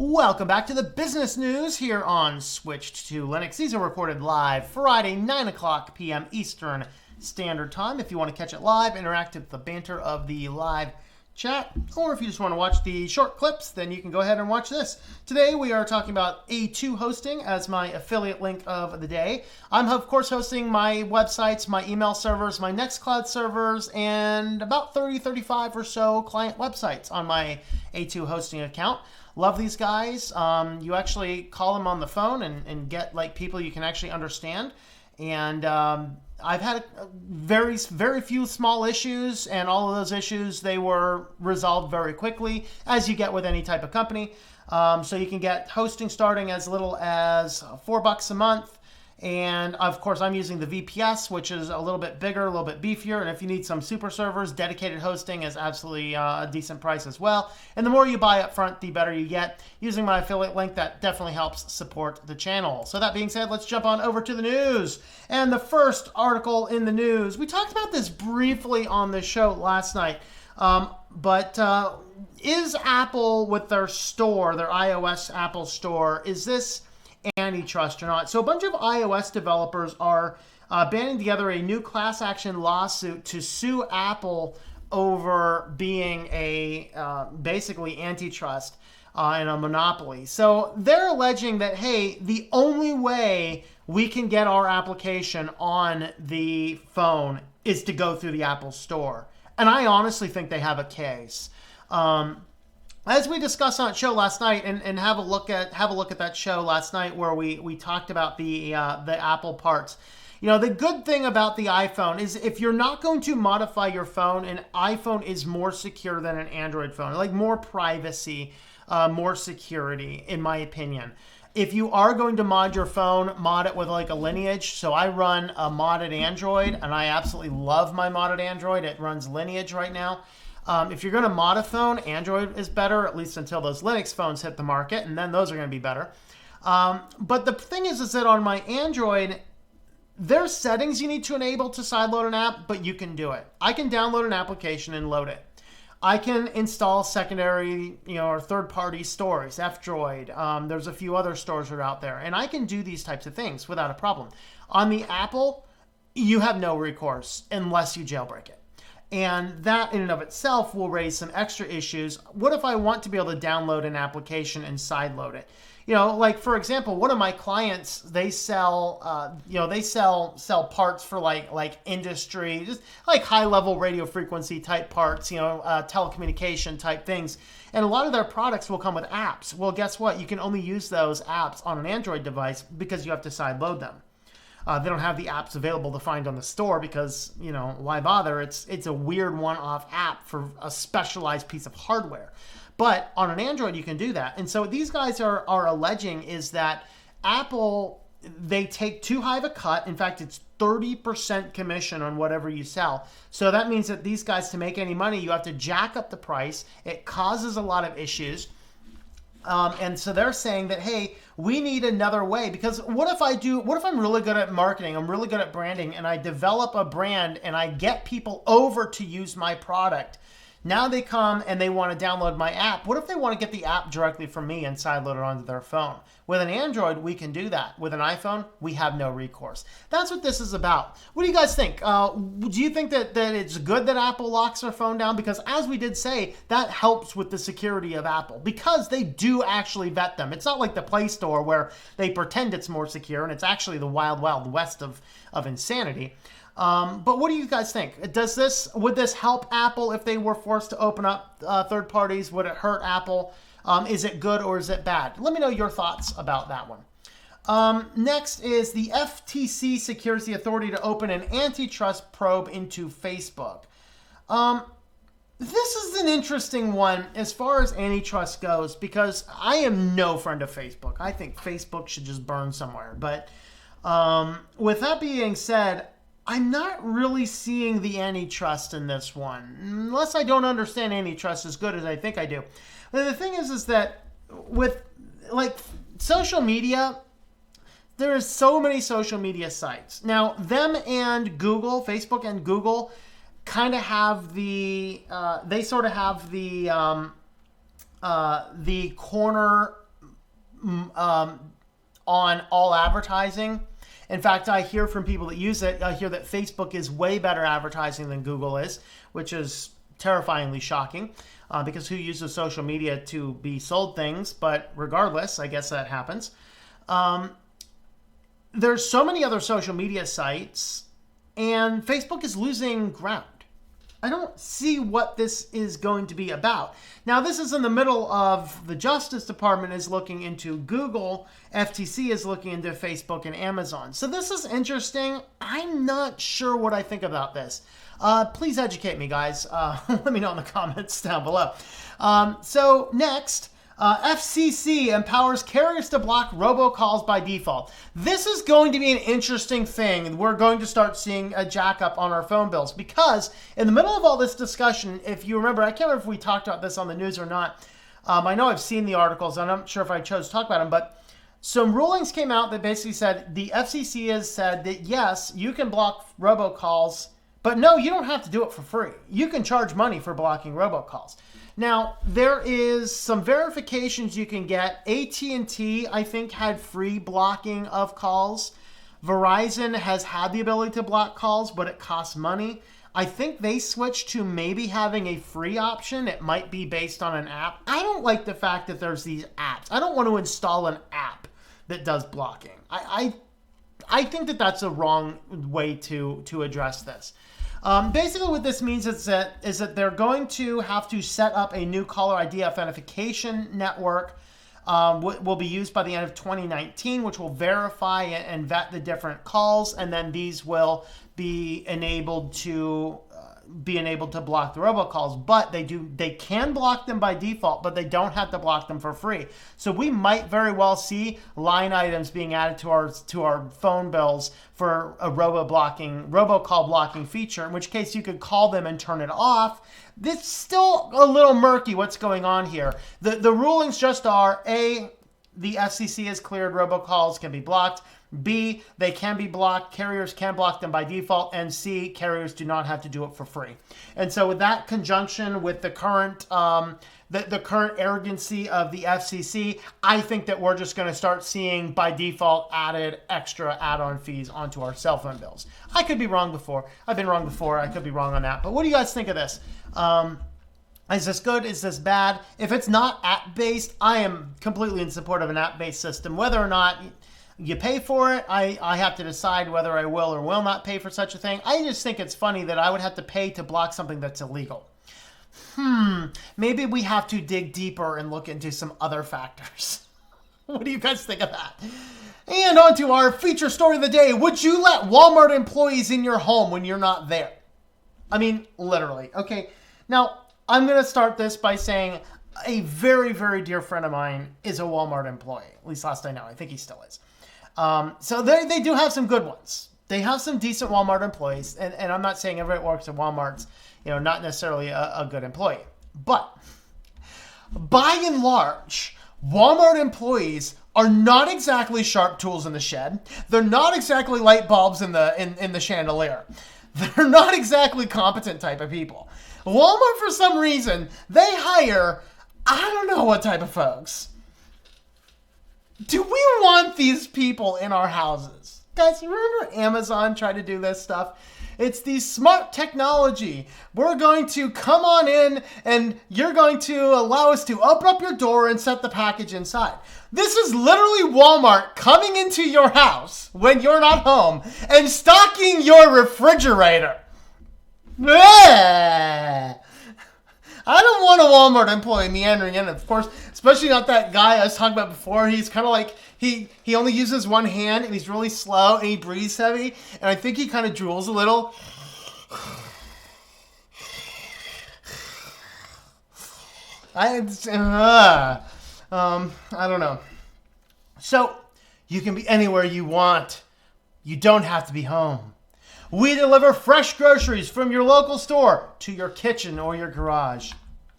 Welcome back to the business news here on Switched to Linux. These are recorded live Friday, 9 o'clock p.m. Eastern Standard Time. If you want to catch it live, interact with the banter of the live chat, or if you just want to watch the short clips, then you can go ahead and watch this. Today we are talking about A2 hosting as my affiliate link of the day. I'm of course hosting my websites, my email servers, my Nextcloud servers, and about 35 or so client websites on my A2 hosting account. Love these guys. You actually call them on the phone and get like people you can actually understand. And I've had very few small issues, and all of those issues, they were resolved very quickly, as you get with any type of company. So you can get hosting starting as little as $4 a month. And of course, I'm using the VPS, which is a little bit bigger, a little bit beefier. And if you need some super servers, dedicated hosting is absolutely a decent price as well. And the more you buy up front, the better you get. Using my affiliate link, that definitely helps support the channel. So that being said, let's jump on over to the news. And the first article in the news, we talked about this briefly on the show last night. Is Apple with their store, their iOS Apple store, is this antitrust or not? So a bunch of iOS developers are banding together a new class action lawsuit to sue Apple over being a basically antitrust and a monopoly. So they're alleging that, hey, the only way we can get our application on the phone is to go through the Apple Store. And I honestly think they have a case. As we discussed on that show last night, and have a look at that show last night where we talked about the Apple parts. You know, the good thing about the iPhone is if you're not going to modify your phone, an iPhone is more secure than an Android phone. Like more privacy, more security, in my opinion. If you are going to mod your phone, mod it with like a Lineage. So I run a modded Android, and I absolutely love my modded Android. It runs Lineage right now. If you're going to mod a phone, Android is better, at least until those Linux phones hit the market, and then those are going to be better. But the thing is that on my Android, there's settings you need to enable to sideload an app, but you can do it. I can download an application and load it. I can install secondary, or third-party stores, F-Droid. There's a few other stores that are out there, and I can do these types of things without a problem. On the Apple, you have no recourse unless you jailbreak it. And that in and of itself will raise some extra issues. What if I want to be able to download an application and sideload it? Like for example, one of my clients, they sell, sell parts for like industry, just like high level radio frequency type parts, telecommunication type things. And a lot of their products will come with apps. Well, guess what? You can only use those apps on an Android device because you have to sideload them. They don't have the apps available to find on the store because, why bother? It's a weird one-off app for a specialized piece of hardware. But on an Android, you can do that. And so these guys are alleging is that Apple, they take too high of a cut. In fact, it's 30% commission on whatever you sell. So that means that these guys, to make any money, you have to jack up the price. It causes a lot of issues. And so they're saying that, hey, we need another way, because what if I'm really good at marketing, I'm really good at branding, and I develop a brand and I get people over to use my product. Now they come and they want to download my app. What if they want to get the app directly from me and sideload it onto their phone? With an Android, we can do that. With an iPhone, we have no recourse. That's what this is about. What do you guys think? Do you think that it's good that Apple locks their phone down? Because as we did say, that helps with the security of Apple because they do actually vet them. It's not like the Play Store where they pretend it's more secure and it's actually the wild, wild west of insanity. But what do you guys think? Would this help Apple if they were forced to open up third parties? Would it hurt Apple? Is it good or is it bad? Let me know your thoughts about that one. Next is the FTC secures the authority to open an antitrust probe into Facebook. This is an interesting one as far as antitrust goes because I am no friend of Facebook. I think Facebook should just burn somewhere. But with that being said, I'm not really seeing the antitrust in this one, unless I don't understand antitrust as good as I think I do. But the thing is that with like social media, there is so many social media sites. Now, them and Google, Facebook and Google, kind of have the corner on all advertising. In fact, I hear from people that use it, I hear that Facebook is way better advertising than Google is, which is terrifyingly shocking because who uses social media to be sold things? But regardless, I guess that happens. There's so many other social media sites, and Facebook is losing ground. I don't see what this is going to be about. Now, this is in the middle of the Justice Department is looking into Google, FTC is looking into Facebook and Amazon. So this is interesting. I'm not sure what I think about this. Please educate me, guys. Let me know in the comments down below. So next, FCC empowers carriers to block robocalls by default. This is going to be an interesting thing. We're going to start seeing a jack up on our phone bills because in the middle of all this discussion, if you remember, I can't remember if we talked about this on the news or not. I know I've seen the articles, and I'm not sure if I chose to talk about them, but some rulings came out that basically said the FCC has said that yes, you can block robocalls, but no, you don't have to do it for free. You can charge money for blocking robocalls. Now, there is some verifications you can get. AT&T, I think, had free blocking of calls. Verizon has had the ability to block calls, but it costs money. I think they switched to maybe having a free option. It might be based on an app. I don't like the fact that there's these apps. I don't want to install an app that does blocking. I think that that's a wrong way to address this. Basically what this means is that they're going to have to set up a new caller ID authentication network, will be used by the end of 2019, which will verify and vet the different calls, and then these will be enabled to block the robocalls. But they can block them by default, but they don't have to block them for free. So we might very well see line items being added to our phone bills for a robocall blocking feature, in which case you could call them and turn it off. It's still a little murky what's going on here. The rulings just are A, the FCC has cleared robocalls can be blocked. B, they can be blocked. Carriers can block them by default. And C, carriers do not have to do it for free. And so with that conjunction with the current the current arrogancy of the FCC, I think that we're just going to start seeing by default added extra add-on fees onto our cell phone bills. I could be wrong before. I've been wrong before. I could be wrong on that. But what do you guys think of this? Is this good? Is this bad? If it's not app-based, I am completely in support of an app-based system. Whether or not you pay for it, I have to decide whether I will or will not pay for such a thing. I just think it's funny that I would have to pay to block something that's illegal. Maybe we have to dig deeper and look into some other factors. What do you guys think of that? And on to our feature story of the day. Would you let Walmart employees in your home when you're not there? I mean, literally. Okay, now I'm going to start this by saying a very, very dear friend of mine is a Walmart employee. At least last I know. I think he still is. So they do have some good ones. They have some decent Walmart employees. And I'm not saying everybody that works at Walmart's, not necessarily a good employee. But by and large, Walmart employees are not exactly sharp tools in the shed. They're not exactly light bulbs in the chandelier. They're not exactly competent type of people. Walmart, for some reason, they hire, I don't know what type of folks. Do we want these people in our houses? Guys, you remember Amazon tried to do this stuff? It's the smart technology. We're going to come on in and you're going to allow us to open up your door and set the package inside. This is literally Walmart coming into your house when you're not home and stocking your refrigerator. Bleh. I don't want a Walmart employee meandering in, of course, especially not that guy I was talking about before. He's kind of like, he only uses one hand, and he's really slow, and he breathes heavy, and I think he kind of drools a little. I don't know. So, you can be anywhere you want. You don't have to be home. We deliver fresh groceries from your local store to your kitchen or your garage.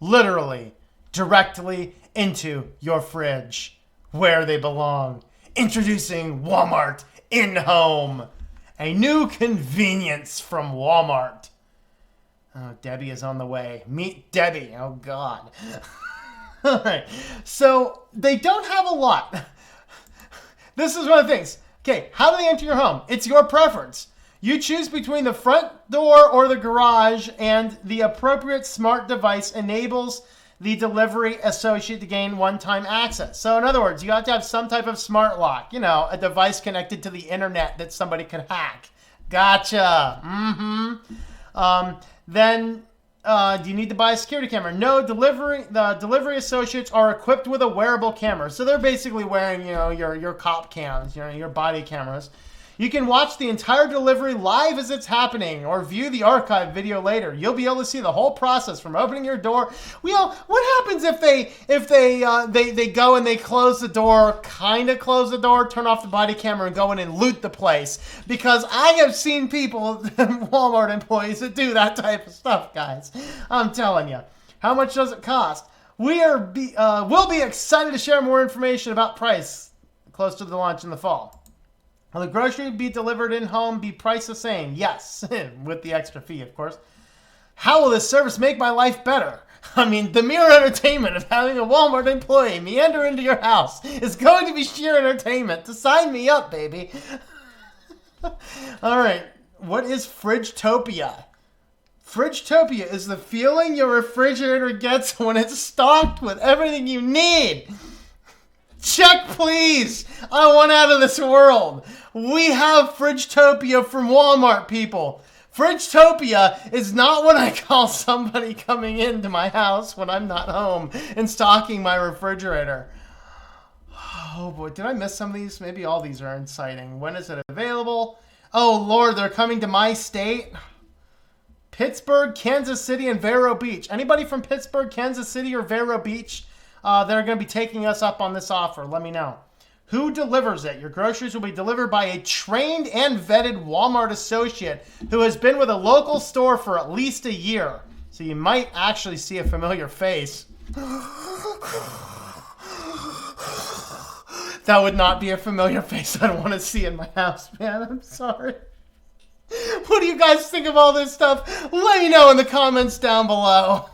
Literally, directly into your fridge, where they belong. Introducing Walmart In-Home, a new convenience from Walmart. Oh, Debbie is on the way. Meet Debbie. Oh, God. All right. So they don't have a lot. This is one of the things. Okay, how do they enter your home? It's your preference. You choose between the front door or the garage, and the appropriate smart device enables the delivery associate to gain one-time access. So in other words, you have to have some type of smart lock, a device connected to the internet that somebody can hack. Gotcha. Then do you need to buy a security camera? No, the delivery associates are equipped with a wearable camera. So they're basically wearing, your cop cams, your body cameras. You can watch the entire delivery live as it's happening, or view the archive video later. You'll be able to see the whole process from opening your door. What happens if they go and they close the door, kind of close the door, turn off the body camera, and go in and loot the place? Because I have seen people, Walmart employees, that do that type of stuff, guys. I'm telling you. How much does it cost? We'll be excited to share more information about price close to the launch in the fall. Will the grocery be delivered in-home be priced the same? Yes, with the extra fee, of course. How will this service make my life better? I mean, the mere entertainment of having a Walmart employee meander into your house is going to be sheer entertainment. To sign me up, baby. All right, what is Fridgetopia? Fridgetopia is the feeling your refrigerator gets when it's stocked with everything you need. Check, please. I want out of this world. We have Fridgetopia from Walmart, people. Fridgetopia is not what I call somebody coming into my house when I'm not home and stocking my refrigerator. Oh boy, did I miss some of these? Maybe all these are exciting. When is it available? Oh Lord, they're coming to my state. Pittsburgh, Kansas City, and Vero Beach. Anybody from Pittsburgh, Kansas City, or Vero Beach that are going to be taking us up on this offer? Let me know. Who delivers it? Your groceries will be delivered by a trained and vetted Walmart associate who has been with a local store for at least a year. So you might actually see a familiar face. That would not be a familiar face I'd want to see in my house, man. I'm sorry. What do you guys think of all this stuff? Let me know in the comments down below.